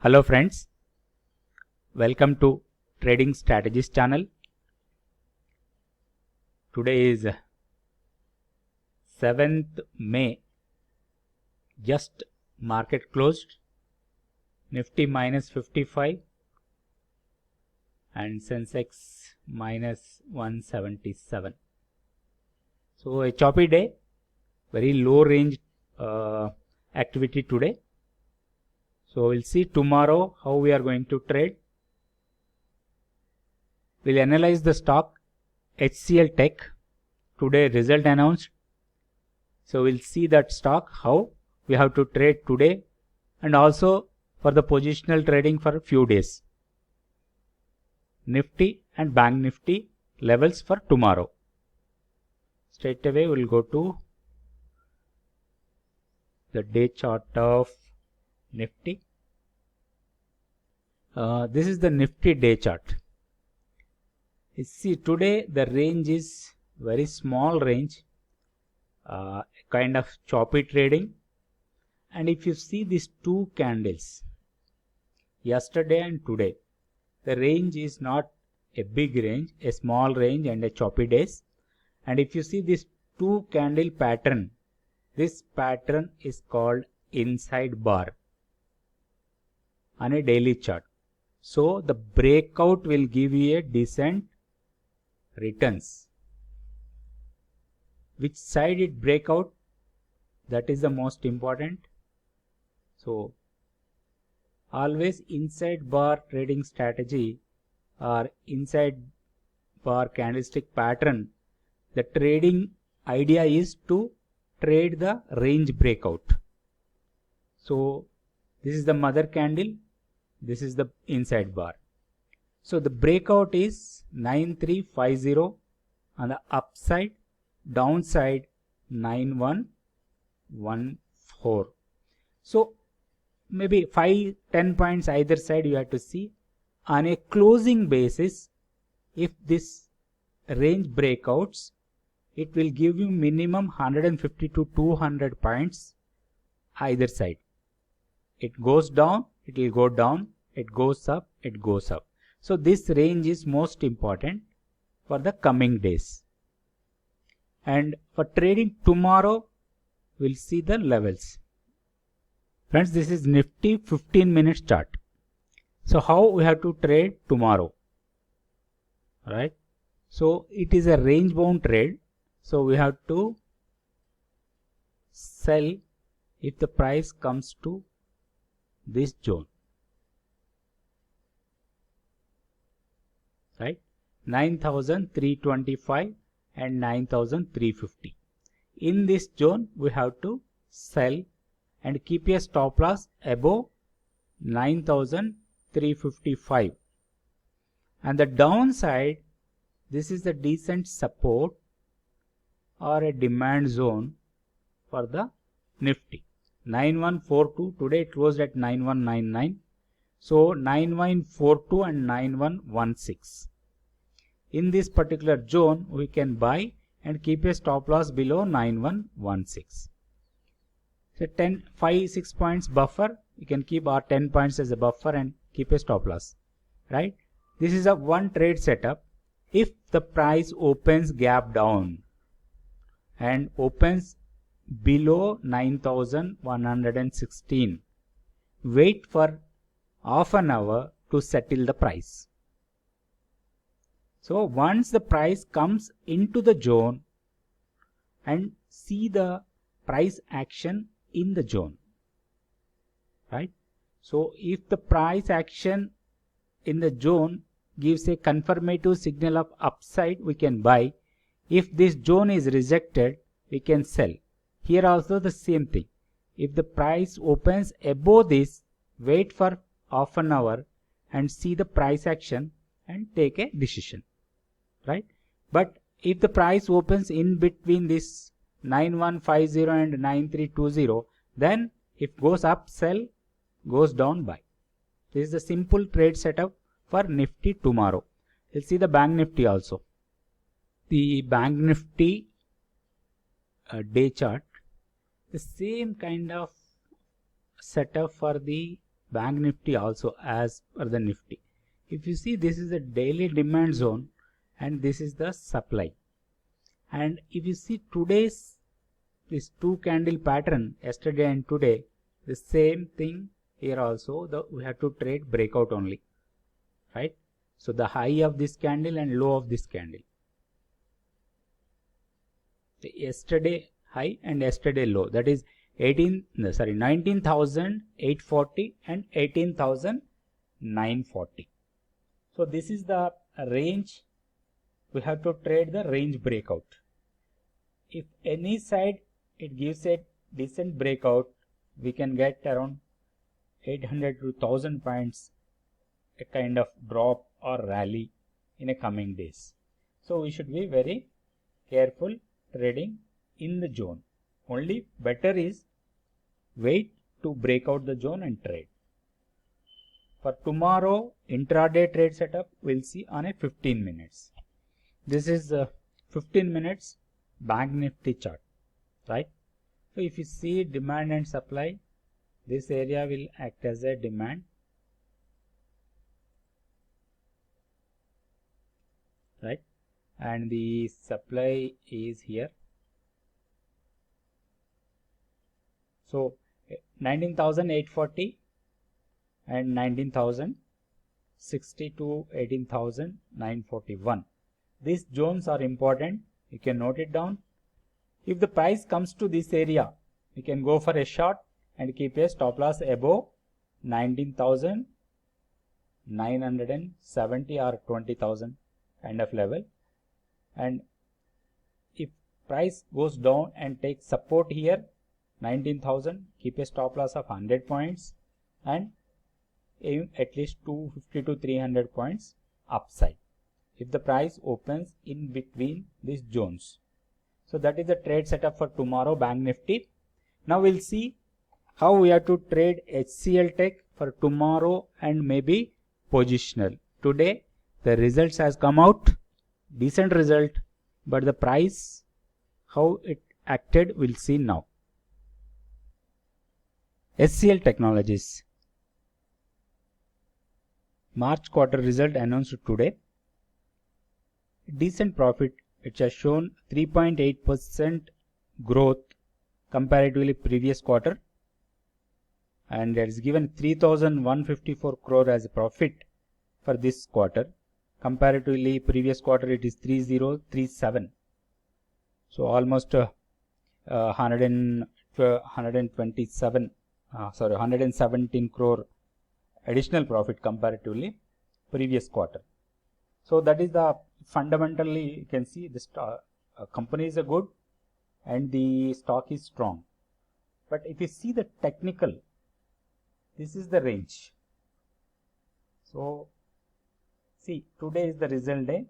Hello friends, welcome to Trading Strategies channel. Today is 7th May, just market closed, Nifty minus 55 and Sensex minus 177. So a choppy day, very low range activity today. So we'll see tomorrow how we are going to trade. We'll analyze the stock HCL Tech. Today result announced. So we'll see that stock, how we have to trade today and also for the positional trading for a few days. Nifty and Bank Nifty levels for tomorrow. Straight away we'll go to the day chart of Nifty. This is the Nifty day chart. You see today the range is very small range, kind of choppy trading. And if you see these two candles, yesterday and today, the range is not a big range, a small range and a choppy days. And if you see this two candle pattern, this pattern is called inside bar on a daily chart. So the breakout will give you a decent returns. Which side it break out, that is the most important. So always inside bar trading strategy or inside bar candlestick pattern, the trading idea is to trade the range breakout. So this is the mother candle, this is the inside bar. So the breakout is 9350 on the upside, downside 9114. So maybe 5-10 points either side you have to see. On a closing basis, if this range breakouts, it will give you minimum 150 to 200 points either side. It goes down, it will go down, it goes up, it goes up. So this range is most important for the coming days. And for trading tomorrow, we'll see the levels. Friends, this is Nifty 15 minutes chart. So how we have to trade tomorrow? Right? So it is a range bound trade. So we have to sell if the price comes to this zone. Right? 9,325 and 9,350. In this zone, we have to sell and keep a stop loss above 9,355. And the downside, this is the decent support or a demand zone for the Nifty. 9142, today it closed at 9199. So 9142 and 9116. In this particular zone, we can buy and keep a stop loss below 9116. So 5-6 points buffer, you can keep our 10 points as a buffer and keep a stop loss. Right? This is a one trade setup. If the price opens gap down and opens below 9,116, wait for half an hour to settle the price. So once the price comes into the zone and see the price action in the zone. Right? So if the price action in the zone gives a confirmative signal of upside, we can buy. If this zone is rejected, we can sell. Here also the same thing. If the price opens above this, wait for half an hour and see the price action and take a decision. Right? But if the price opens in between this 9150 and 9320, then if goes up, sell, goes down, buy. This is the simple trade setup for Nifty tomorrow. We'll see the Bank Nifty also. The Bank Nifty day chart, the same kind of setup for the Bank Nifty also as per the Nifty. If you see, this is a daily demand zone and this is the supply. And if you see today's this two candle pattern, yesterday and today, the same thing here also, we have to trade breakout only, right? So the high of this candle and low of this candle. The yesterday high and yesterday low, that is 19,840 and 18,940. So this is the range. We have to trade the range breakout. If any side it gives a decent breakout, we can get around 800 to 1000 points, a kind of drop or rally in a coming days. So we should be very careful trading in the zone. Only better is wait to break out the zone and trade. For tomorrow intraday trade setup, we'll see on a 15 minutes. This is 15 minutes Bank Nifty chart, right? So if you see demand and supply, this area will act as a demand, right? And the supply is here. So 19,840 and 19,060 to 18,941. These zones are important. You can note it down. If the price comes to this area, you can go for a short and keep a stop loss above 19,970 or 20,000 kind of level. And if price goes down and takes support here 19,000, keep a stop loss of 100 points and aim at least 250 to 300 points upside if the price opens in between these zones. So that is the trade setup for tomorrow Bank Nifty. Now we'll see how we have to trade HCL Tech for tomorrow and maybe positional. Today the results has come out, decent result, but the price, how it acted, we'll see now. HCL Technologies March quarter result announced today. Decent profit. It has shown 3.8% growth comparatively previous quarter, and it is given 3,154 crore as a profit for this quarter. Comparatively previous quarter it is 3,037. So almost 117 crore additional profit comparatively previous quarter. So that is the fundamentally, you can see the company is a good and the stock is strong. But if you see the technical, this is the range. So see, today is the result day.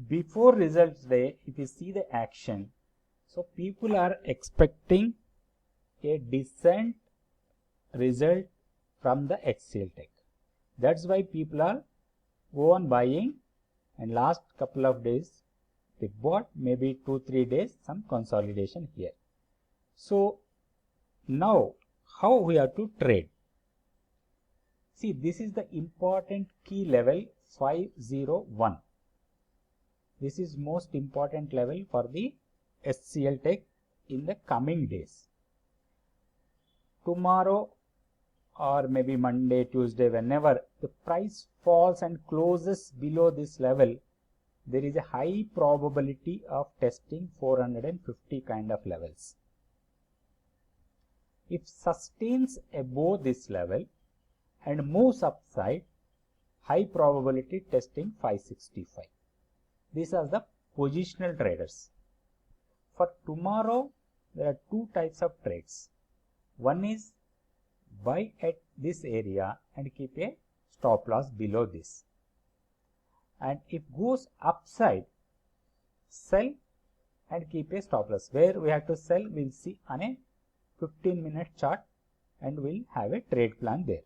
Before results day, if you see the action, so people are expecting a decent result from the HCL Tech. That's why people are go on buying, and last couple of days they bought, maybe 2-3 days some consolidation here. So now how we have to trade? See, this is the important key level 501. This is most important level for the HCL Tech in the coming days. Tomorrow or maybe Monday, Tuesday, whenever the price falls and closes below this level, there is a high probability of testing 450 kind of levels. If sustains above this level and moves upside, high probability testing 565. These are the positional traders. For tomorrow, there are two types of trades. One is buy at this area and keep a stop loss below this. And if goes upside, sell and keep a stop loss. Where we have to sell, we'll see on a 15-minute chart and we'll have a trade plan there.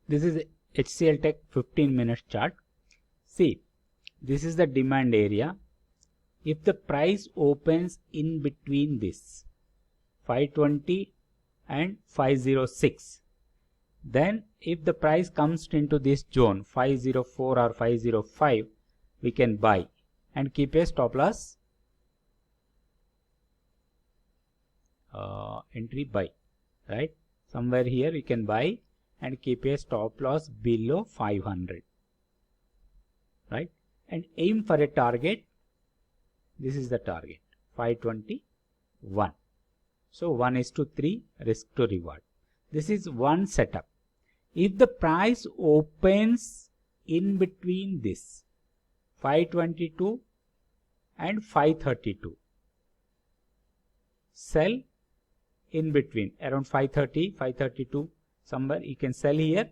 This is HCL Tech 15-minute chart. See, this is the demand area. If the price opens in between this 520 and 506, then if the price comes into this zone 504 or 505, we can buy and keep a stop loss entry buy, right? Somewhere here we can buy and keep a stop loss below 500, right? And aim for a target. This is the target 521. So 1:3 risk to reward. This is one setup. If the price opens in between this 522 and 532, sell in between around 530, 532, somewhere you can sell here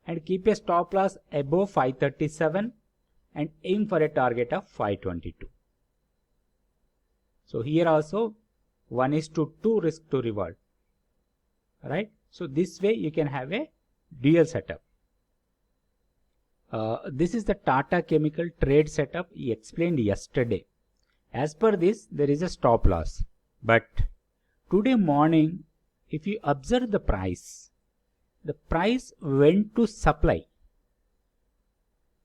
and keep a stop loss above 537 and aim for a target of 522. So here also 1:2 risk to reward, right? So this way you can have a dual setup. This is the Tata Chemical trade setup he explained yesterday. As per this, there is a stop loss, but today morning if you observe the price went to supply.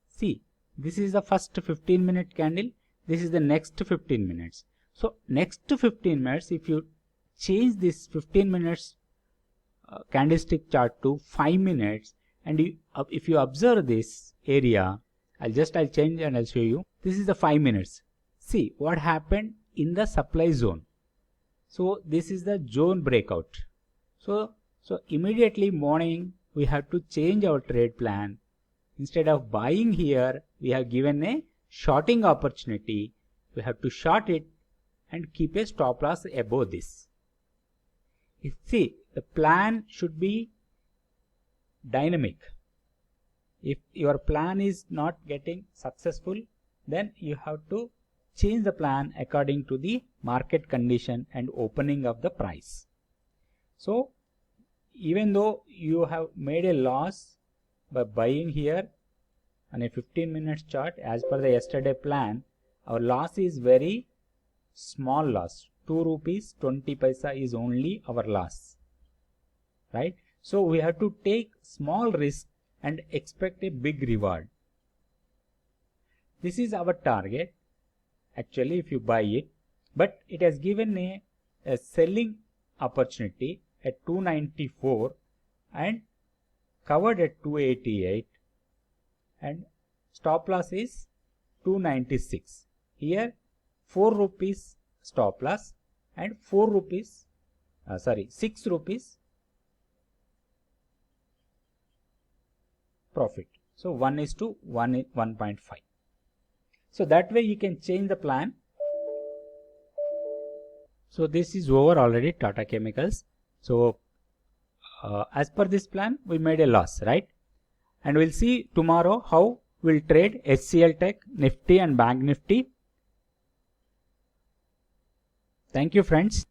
See, this is the first 15-minute candle, this is the next 15 minutes. So next 15 minutes, if you change this 15 minutes candlestick chart to 5 minutes, and if you observe this area, I'll change and I'll show you. This is the 5 minutes. See what happened in the supply zone. So this is the zone breakout. So immediately morning we have to change our trade plan. Instead of buying here, we have given a shorting opportunity. We have to short it and keep a stop loss above this. You see, the plan should be dynamic. If your plan is not getting successful, then you have to change the plan according to the market condition and opening of the price. So even though you have made a loss by buying here on a 15 minutes chart, as per the yesterday plan, our loss is very small loss. 2 rupees 20 paisa is only our loss, right? So we have to take small risk and expect a big reward. This is our target actually if you buy it, but it has given a selling opportunity at 294 and covered at 288, and stop loss is 296. Here 4 rupees stop loss and 6 rupees profit. So 1:1.5. So that way you can change the plan. So this is over already, Tata Chemicals. So as per this plan, we made a loss, right? And we'll see tomorrow how we'll trade HCL Tech, Nifty and Bank Nifty. Thank you, friends.